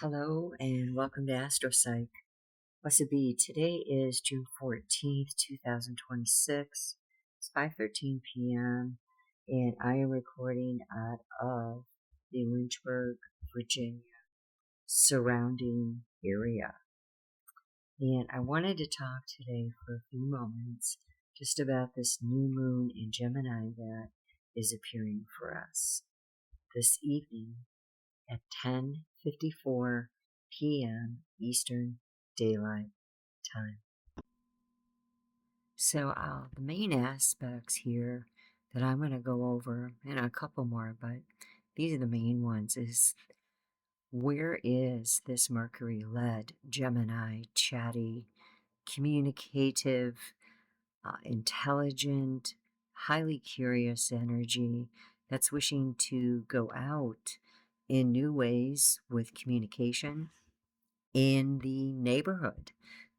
Hello and welcome to AstroPsych. What's it be? Today is June 14th, 2026. It's 5:13 p.m. and I am recording out of the Lynchburg, Virginia surrounding area. And I wanted to talk today for a few moments just about this new moon in Gemini that is appearing for us this evening at 10:54 p.m. Eastern Daylight Time. So the main aspects here that I'm going to go over, and a couple more, but these are the main ones, is where is this Mercury-led Gemini, chatty, communicative, intelligent, highly curious energy that's wishing to go out in new ways with communication in the neighborhood.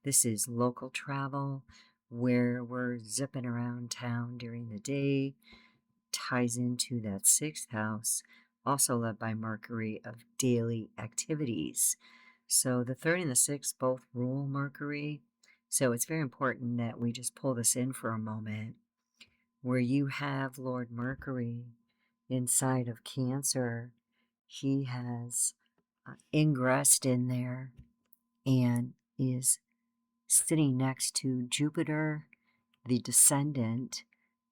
This is local travel where we're zipping around town during the day, ties into that sixth house, also led by Mercury, of daily activities. So the third and the sixth both rule Mercury. So it's very important that we just pull this in for a moment, where you have Lord Mercury inside of Cancer. He has ingressed in there and is sitting next to Jupiter, the descendant.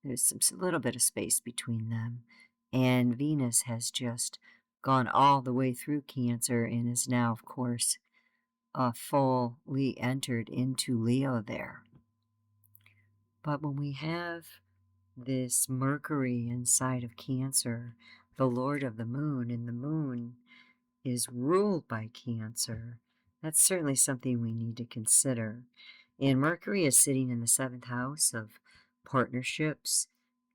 There's a little bit of space between them. And Venus has just gone all the way through Cancer and is now, of course, fully entered into Leo there. But when we have this Mercury inside of Cancer, the Lord of the Moon, and the Moon is ruled by Cancer, that's certainly something we need to consider. And Mercury is sitting in the seventh house of partnerships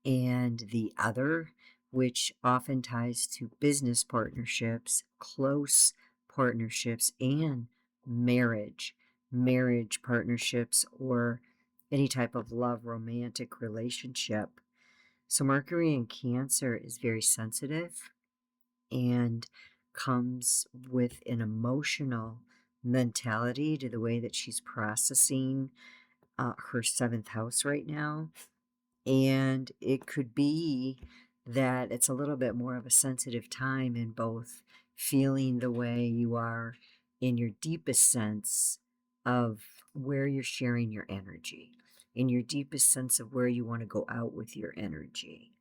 and the other, which often ties to business partnerships, close partnerships, and marriage partnerships, or any type of love romantic relationship. So Mercury in Cancer is very sensitive and comes with an emotional mentality to the way that she's processing her seventh house right now. And it could be that it's a little bit more of a sensitive time in both feeling the way you are in your deepest sense of where you're sharing your energy, in your deepest sense of where you want to go out with your energy,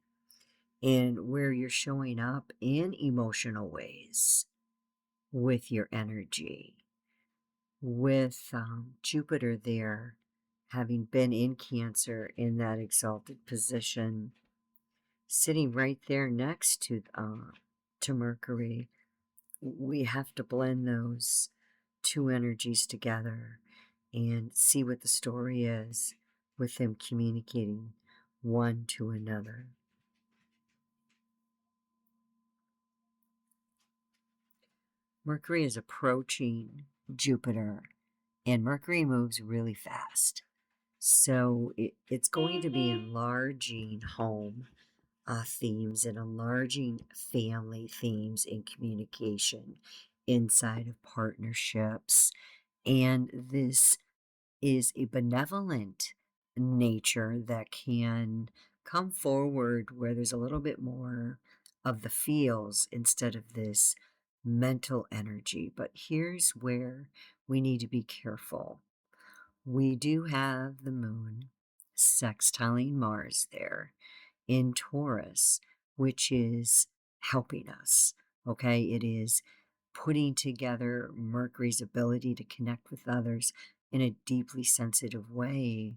and where you're showing up in emotional ways with your energy. With Jupiter there, having been in Cancer in that exalted position, sitting right there next to Mercury, we have to blend those two energies together and see what the story is with them communicating one to another. Mercury is approaching Jupiter, and Mercury moves really fast. So it's going to be enlarging home themes and enlarging family themes in communication inside of partnerships. And this is a benevolent nature that can come forward where there's a little bit more of the feels instead of this mental energy. But here's where we need to be careful. We do have the moon sextiling Mars there in Taurus, which is helping us. Okay, it is putting together Mercury's ability to connect with others in a deeply sensitive way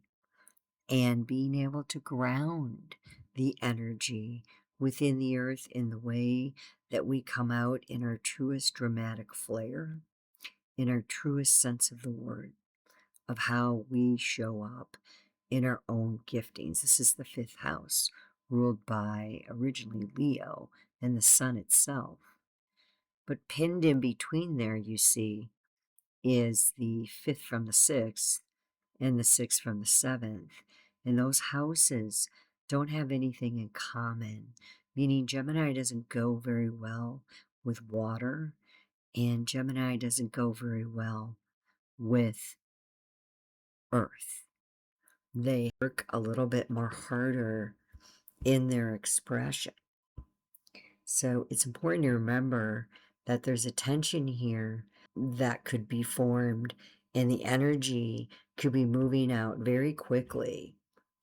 and being able to ground the energy within the earth in the way that we come out in our truest dramatic flair, in our truest sense of the word, of how we show up in our own giftings. This is the fifth house, ruled by originally Leo and the sun itself. But pinned in between there, you see, is the fifth from the sixth and the sixth from the seventh. And those houses don't have anything in common, meaning Gemini doesn't go very well with water And Gemini doesn't go very well with Earth. They work a little bit more harder in their expression. So it's important to remember that there's a tension here that could be formed, and the energy could be moving out very quickly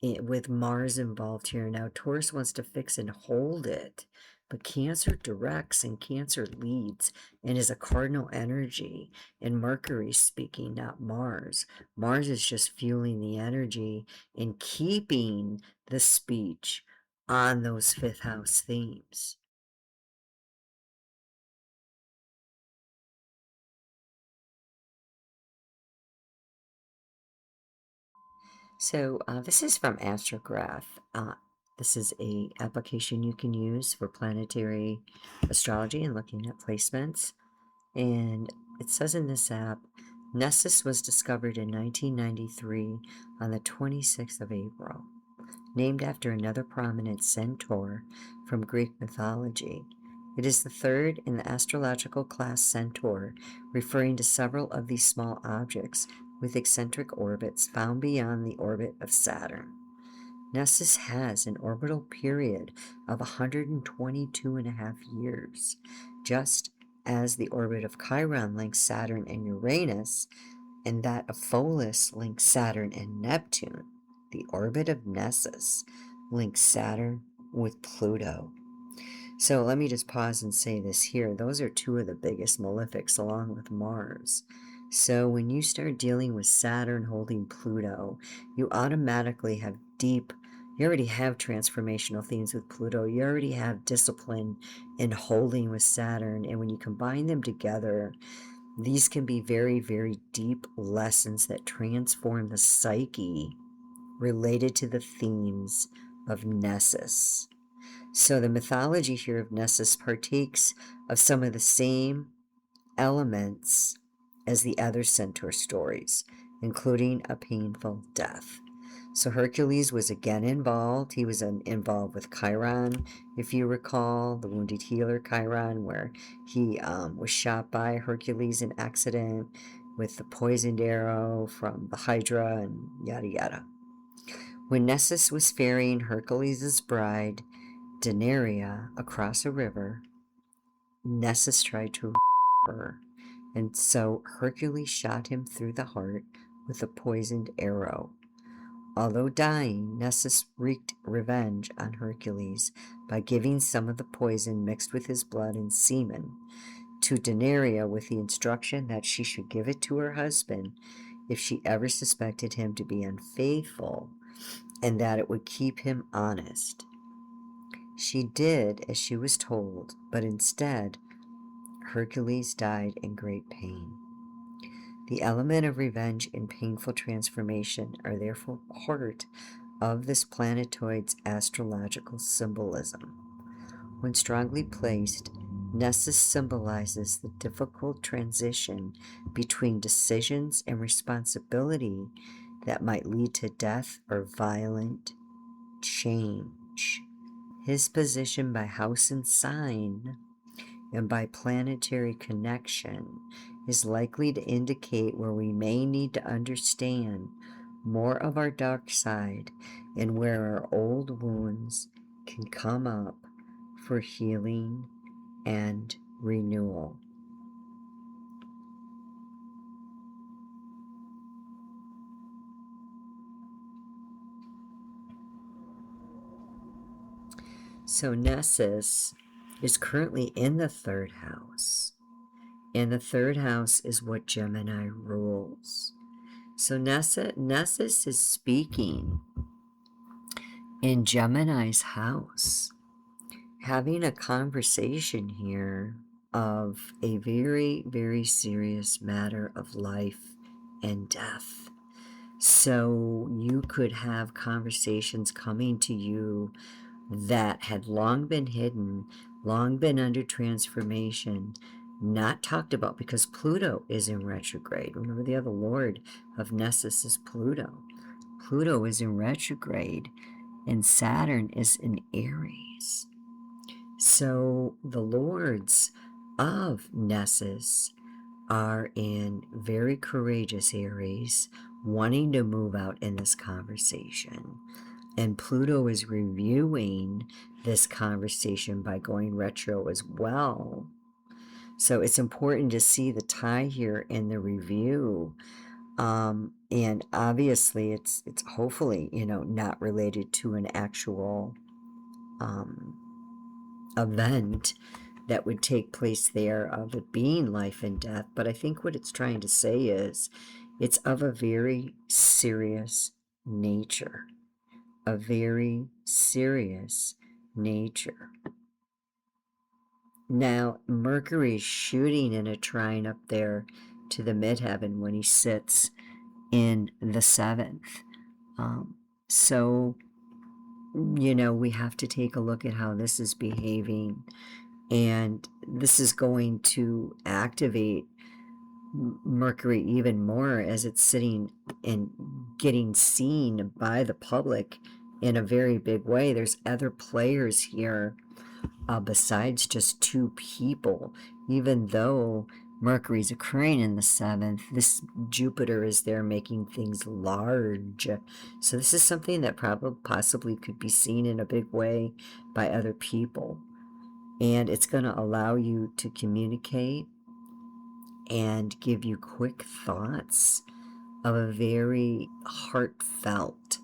with Mars involved here. Now, Taurus wants to fix and hold it, but Cancer directs and Cancer leads and is a cardinal energy. And Mercury's speaking, not Mars. Mars is just fueling the energy and keeping the speech on those fifth house themes. So this is from Astrograph. This is a application you can use for planetary astrology and looking at placements. And it says in this app, Nessus was discovered in 1993 on the 26th of April, named after another prominent centaur from Greek mythology. It is the third in the astrological class Centaur, referring to several of these small objects with eccentric orbits found beyond the orbit of Saturn. Nessus has an orbital period of 122 and a half years, just as the orbit of Chiron links Saturn and Uranus, and that of Pholus links Saturn and Neptune. The orbit of Nessus links Saturn with Pluto. So let me just pause and say this here. Those are two of the biggest malefics along with Mars. So when you start dealing with Saturn holding Pluto, you automatically have you already have transformational themes with Pluto. You already have discipline in holding with Saturn. And when you combine them together, these can be very, very deep lessons that transform the psyche related to the themes of Nessus. So the mythology here of Nessus partakes of some of the same elements as the other centaur stories, including a painful death. So Hercules was again involved. He was involved with Chiron, if you recall, the wounded healer Chiron, where he was shot by Hercules in accident with the poisoned arrow from the Hydra and yada yada. When Nessus was ferrying Hercules' bride, Denaria, across a river, Nessus tried to her, and so Hercules shot him through the heart with a poisoned arrow. Although dying, Nessus wreaked revenge on Hercules by giving some of the poison mixed with his blood and semen to Denaria with the instruction that she should give it to her husband if she ever suspected him to be unfaithful, and that it would keep him honest. She did as she was told, but instead, Hercules died in great pain. The element of revenge and painful transformation are therefore part of this planetoid's astrological symbolism. When strongly placed, Nessus symbolizes the difficult transition between decisions and responsibility that might lead to death or violent change. His position by house and sign and by planetary connection is likely to indicate where we may need to understand more of our dark side and where our old wounds can come up for healing and renewal. So Nessus is currently in the third house, and the third house is what Gemini rules. So Nessus is speaking in Gemini's house, having a conversation here of a very, very serious matter of life and death. So you could have conversations coming to you that had long been hidden, long been under transformation, not talked about because Pluto is in retrograde. Remember, the other lord of Nessus is Pluto. Pluto is in retrograde and Saturn is in Aries. So the lords of Nessus are in very courageous Aries, wanting to move out in this conversation. And Pluto is reviewing this conversation by going retro as well. So it's important to see the tie here in the review. And obviously it's hopefully, not related to an actual event that would take place there of it being life and death. But I think what it's trying to say is it's of a very serious nature. A very serious nature. Now, Mercury's shooting in a trine up there to the midheaven when he sits in the 7th. So, we have to take a look at how this is behaving. And this is going to activate Mercury even more as it's sitting and getting seen by the public in a very big way. There's other players here besides just two people. Even though Mercury's occurring in the 7th, this Jupiter is there making things large. So this is something that possibly could be seen in a big way by other people. And it's going to allow you to communicate and give you quick thoughts of a very heartfelt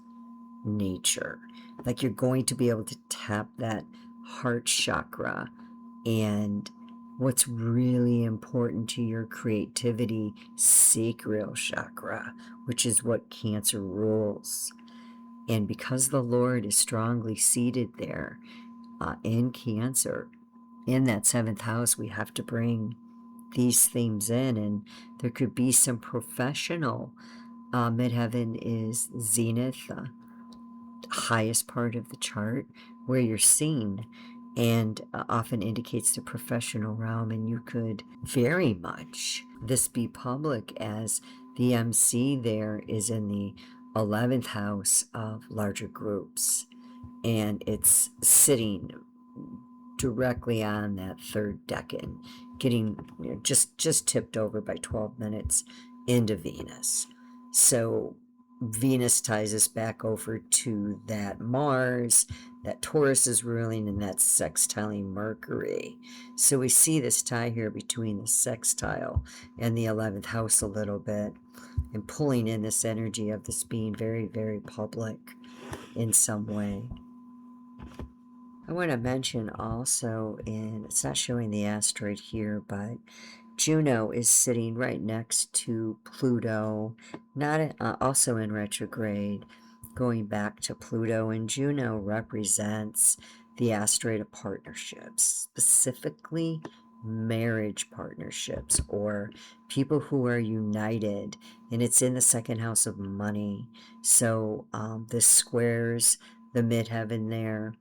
nature. Like you're going to be able to tap that heart chakra and what's really important to your creativity, sacral chakra, which is what Cancer rules. And because the Lord is strongly seated there in Cancer, in that 7th house, we have to bring these themes in, and there could be some professional. Midheaven is zenith, highest part of the chart where you're seen, and often indicates the professional realm, and you could very much this be public as the MC there is in the 11th house of larger groups, and it's sitting directly on that 3rd decan, getting just tipped over by 12 minutes into Venus. So Venus ties us back over to that Mars, that Taurus is ruling, and that's sextiling Mercury. So we see this tie here between the sextile and the 11th house a little bit, and pulling in this energy of this being very, very public in some way. I want to mention also, and it's not showing the asteroid here, but Juno is sitting right next to Pluto, not also in retrograde, going back to Pluto, and Juno represents the asteroid of partnerships, specifically marriage partnerships or people who are united, and it's in the 2nd house of money. So this squares the midheaven there,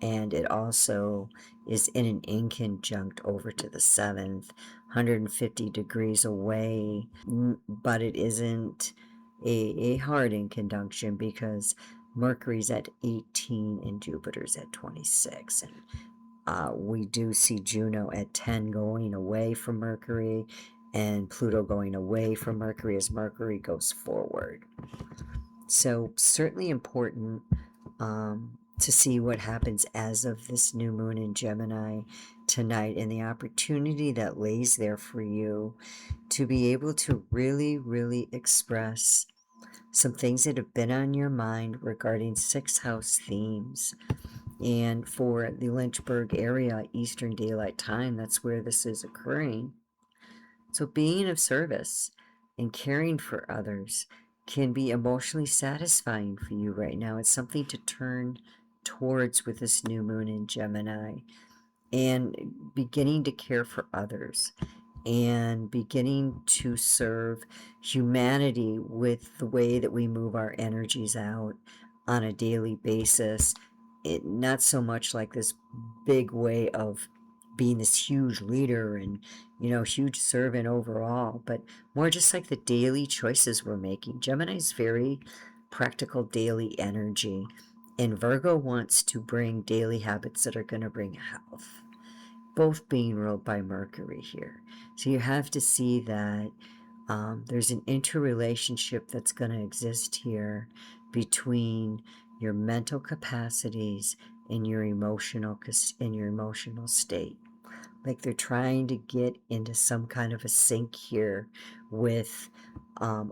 and it also is in an inconjunct over to the 7th, 150 degrees away, but it isn't a hard inconjunction because Mercury's at 18 and Jupiter's at 26, and we do see Juno at 10 going away from Mercury, and Pluto going away from Mercury as Mercury goes forward. So certainly important to see what happens as of this new moon in Gemini tonight, and the opportunity that lays there for you to be able to really, really express some things that have been on your mind regarding 6th house themes. And for the Lynchburg area, Eastern Daylight Time, that's where this is occurring. So being of service and caring for others can be emotionally satisfying for you right now. It's something to turn towards with this new moon in Gemini, and beginning to care for others and beginning to serve humanity with the way that we move our energies out on a daily basis. It not so much like this big way of being this huge leader and huge servant overall, but more just like the daily choices we're making. Gemini's very practical daily energy, and Virgo wants to bring daily habits that are going to bring health. both being ruled by Mercury here. So you have to see that there's an interrelationship that's going to exist here between your mental capacities and your emotional state. Like they're trying to get into some kind of a sync here with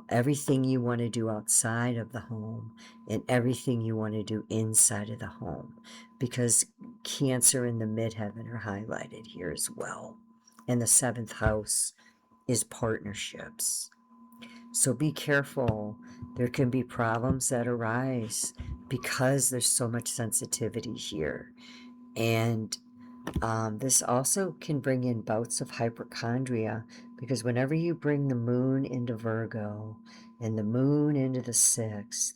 everything you want to do outside of the home and everything you want to do inside of the home, because Cancer and the midheaven are highlighted here as well. And the seventh house is partnerships. So be careful. There can be problems that arise because there's so much sensitivity here. And this also can bring in bouts of hypochondria, because whenever you bring the moon into Virgo and the moon into the sixth,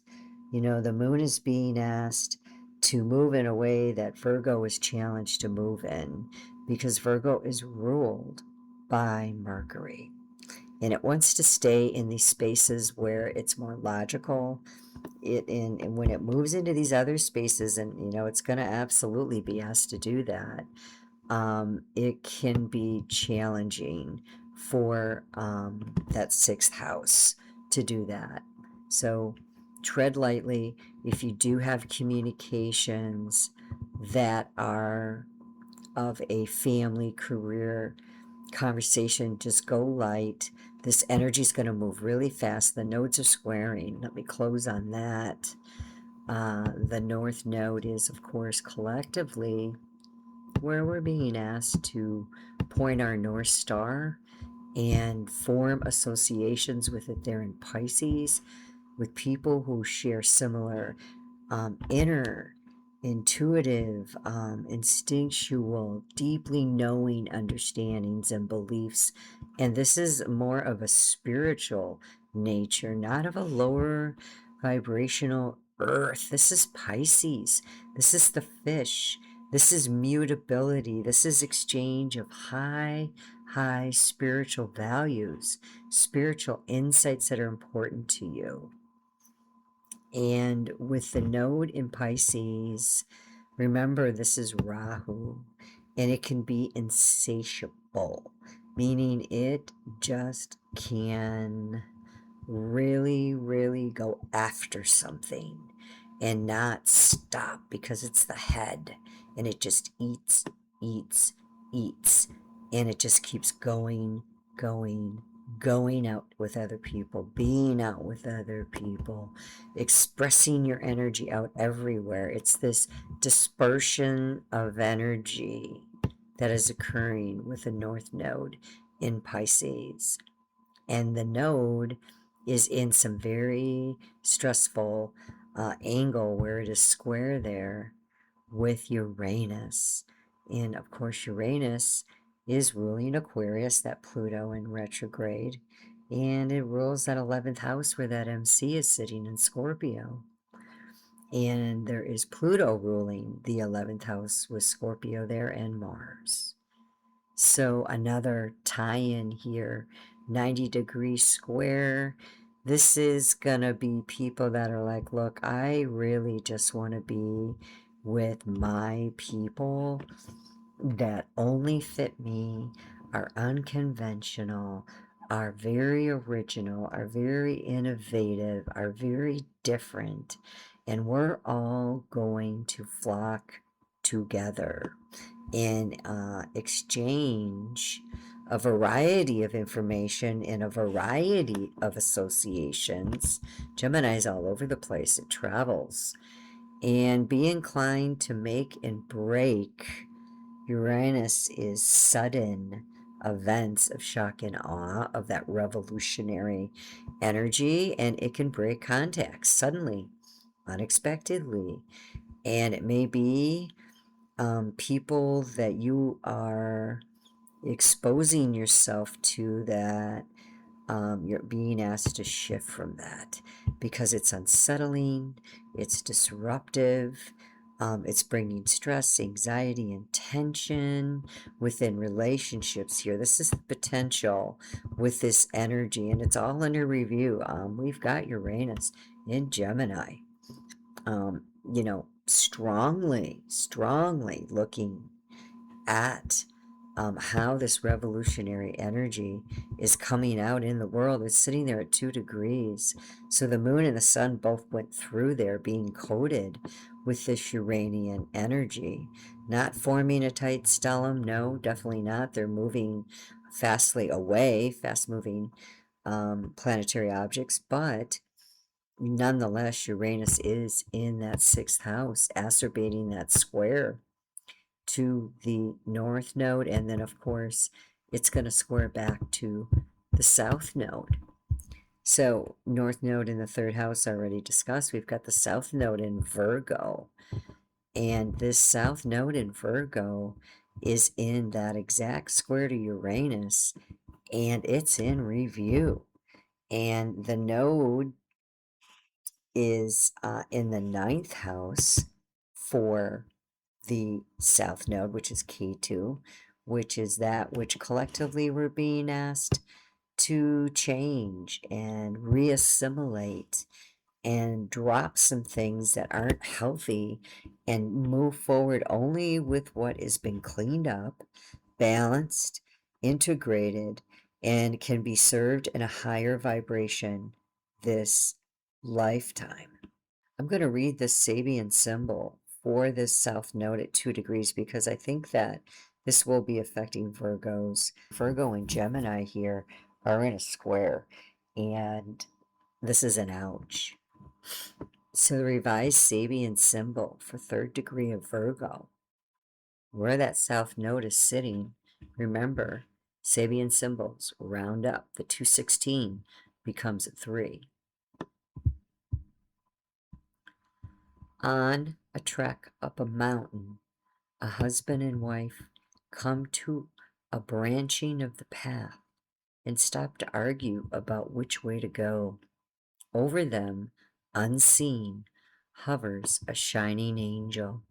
the moon is being asked to move in a way that Virgo is challenged to move in, because Virgo is ruled by Mercury. And it wants to stay in these spaces where it's more logical. And when it moves into these other spaces, and it's going to absolutely be asked to do that, it can be challenging for that sixth house to do that. So tread lightly. If you do have communications that are of a family, career, conversation, just go light. This energy is going to move really fast. The nodes are squaring. Let me close on that. The north node is, of course, collectively where we're being asked to point our North Star and form associations with it there in Pisces, with people who share similar inner, intuitive, instinctual, deeply knowing understandings and beliefs. And this is more of a spiritual nature, not of a lower vibrational earth. This is Pisces. This is the fish. This is mutability. This is exchange of high spiritual values, spiritual insights that are important to you. And with the node in Pisces, remember this is Rahu, and it can be insatiable, meaning it just can really, really go after something and not stop, because it's the head and it just eats, and it just keeps going out with other people, being out with other people, expressing your energy out everywhere. It's this dispersion of energy that is occurring with the North Node in Pisces. And the node is in some very stressful angle where it is square there with Uranus. And of course, Uranus is ruling Aquarius, that Pluto in retrograde, and it rules that 11th house where that MC is sitting in Scorpio. And there is Pluto ruling the 11th house with Scorpio there and Mars. So another tie-in here, 90-degree square. This is going to be people that are like, look, I really just want to be with my people that only fit me, are unconventional, are very original, are very innovative, are very different, and we're all going to flock together and exchange a variety of information in a variety of associations. Gemini's all over the place. It travels. And be inclined to make and break. Uranus is sudden events of shock and awe, of that revolutionary energy, and it can break contacts suddenly, unexpectedly. And it may be people that you are exposing yourself to that you're being asked to shift from that, because it's unsettling, it's disruptive, it's bringing stress, anxiety, and tension within relationships here. This is the potential with this energy, and it's all under review. We've got Uranus in Gemini, strongly looking at how this revolutionary energy is coming out in the world. It's sitting there at 2 degrees. So the moon and the sun both went through there being coated with this Uranian energy. Not forming a tight stellum, no, definitely not. They're moving fastly away, fast moving planetary objects, but nonetheless, Uranus is in that 6th house, acerbating that square to the north node, and then of course it's going to square back to the south node. So north node in the 3rd house already discussed. We've got the south node in Virgo, and this south node in Virgo is in that exact square to Uranus, and it's in review. And the node is in the 9th house for the south node, which is key to, which is that which collectively we're being asked to change and reassimilate and drop some things that aren't healthy and move forward only with what has been cleaned up, balanced, integrated, and can be served in a higher vibration this lifetime. I'm going to read the Sabian symbol for this south node at 2 degrees because I think that this will be affecting Virgos. Virgo and Gemini here are in a square, and this is an ouch. So the revised Sabian symbol for 3rd degree of Virgo, where that south node is sitting, remember, Sabian symbols round up. The 216 becomes a 3. On a trek up a mountain, a husband and wife come to a branching of the path and stop to argue about which way to go. Over them, unseen, hovers a shining angel.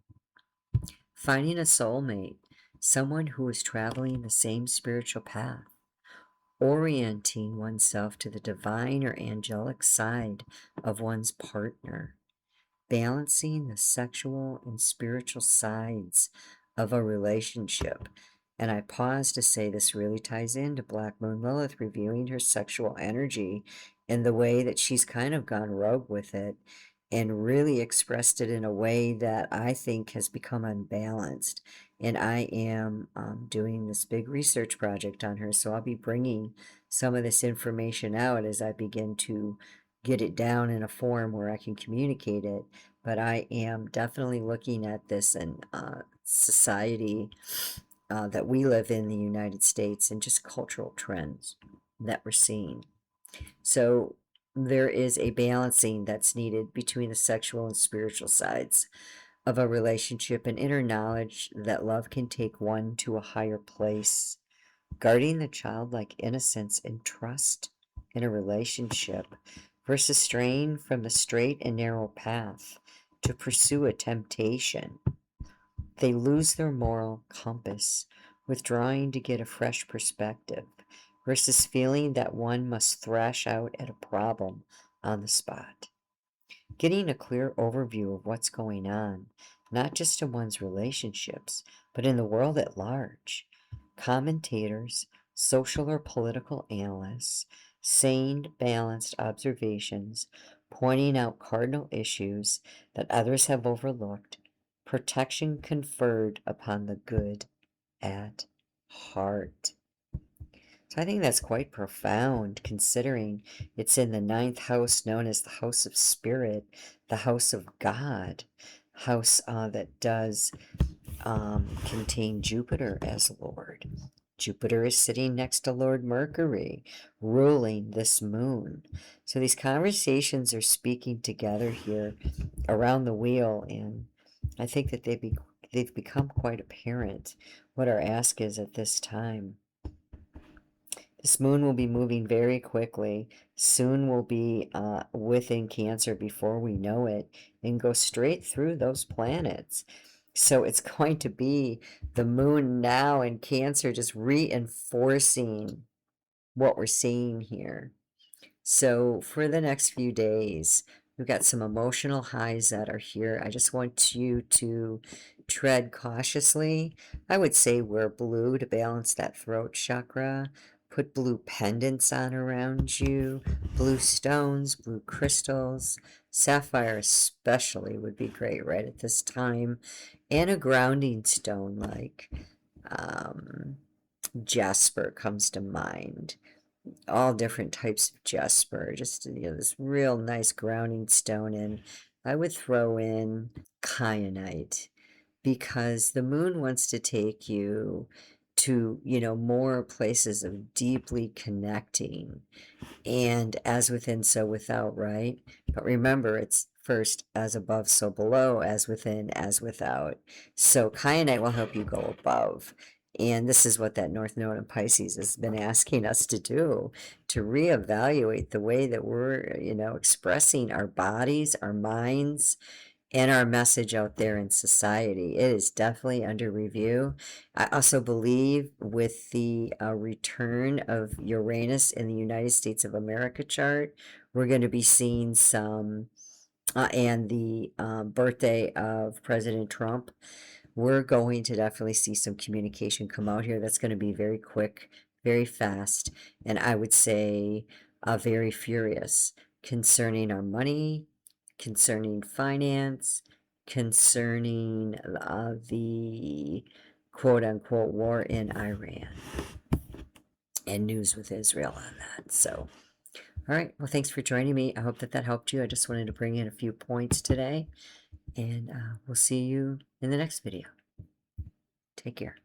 Finding a soulmate, someone who is traveling the same spiritual path, orienting oneself to the divine or angelic side of one's partner, balancing the sexual and spiritual sides of a relationship. And I pause to say this really ties into Black Moon Lilith reviewing her sexual energy in the way that she's kind of gone rogue with it and really expressed it in a way that I think has become unbalanced. And I am doing this big research project on her, so I'll be bringing some of this information out as I begin to get it down in a form where I can communicate it. But I am definitely looking at this in society that we live in the United States and just cultural trends that we're seeing. So there is a balancing that's needed between the sexual and spiritual sides of a relationship and inner knowledge that love can take one to a higher place, guarding the childlike innocence and trust in a relationship versus straying from the straight and narrow path to pursue a temptation. They lose their moral compass, withdrawing to get a fresh perspective versus feeling that one must thrash out at a problem on the spot. Getting a clear overview of what's going on, not just in one's relationships, but in the world at large. Commentators, social or political analysts, sane, balanced observations, pointing out cardinal issues that others have overlooked, protection conferred upon the good at heart. So I think that's quite profound considering it's in the 9th house known as the house of spirit, the house of God, house that does contain Jupiter as Lord. Jupiter is sitting next to Lord Mercury, ruling this moon. So these conversations are speaking together here around the wheel, and I think that they've become quite apparent what our ask is at this time. This moon will be moving very quickly. Soon we'll be within Cancer before we know it and go straight through those planets. So it's going to be the moon now in Cancer just reinforcing what we're seeing here. So for the next few days, We've got some emotional highs that are here. I just want you to tread cautiously. I would say wear blue to balance that throat chakra. Put blue pendants on around you, blue stones, blue crystals. Sapphire especially would be great right at this time. And a grounding stone like jasper comes to mind. All different types of jasper, just this real nice grounding stone. And I would throw in kyanite, because the moon wants to take you to more places of deeply connecting, and as within so without, right? But remember, it's first as above so below, as within as without. So kyanite will help you go above. And this is what that North Node in Pisces has been asking us to do, to reevaluate the way that we're, expressing our bodies, our minds, and our message out there in society. It is definitely under review. I also believe with the return of Uranus in the United States of America chart, we're going to be seeing some, and the birthday of President Trump, we're going to definitely see some communication come out here that's going to be very quick, very fast, and I would say very furious concerning our money, concerning finance, concerning the quote-unquote war in Iran, and news with Israel on that. So, all right, well, thanks for joining me. I hope that helped you. I just wanted to bring in a few points today, and we'll see you in the next video. Take care.